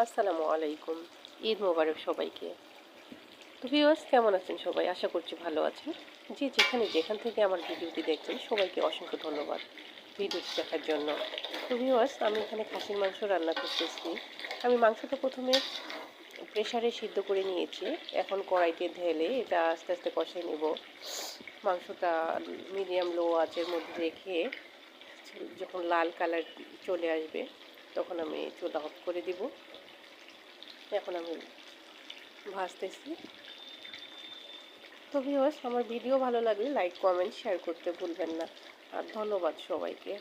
আসসালামু আলাইকুম। ঈদ মোবারক সবাইকে। তো ভিউয়ার্স কেমন আছেন সবাই? আশা করছি ভালো আছেন। যেখান থেকে আমার ভিডিওটি দেখছেন সবাইকে অসংখ্য ধন্যবাদ ভিডিওটি দেখার জন্য। তো ভিউয়ার্স আমি এখানে খাসির মাংস রান্না করতেছি। আমি মাংসটা প্রথমে প্রেসারে সিদ্ধ করে নিয়েছি। এখন কড়াইতে ঢেলে এটা আস্তে আস্তে কষিয়ে নেব। মাংসটা মিডিয়াম লো আঁচের মধ্যে রেখে যখন লাল কালার চলে আসবে তখন আমি চুলা অফ করে দিব। এখন আমি ভাজতেছি। তো ভিউয়ার্স আমার ভিডিও ভালো লাগলে লাইক কমেন্ট শেয়ার করতে ভুলবেন না। আর ধন্যবাদ সবাইকে।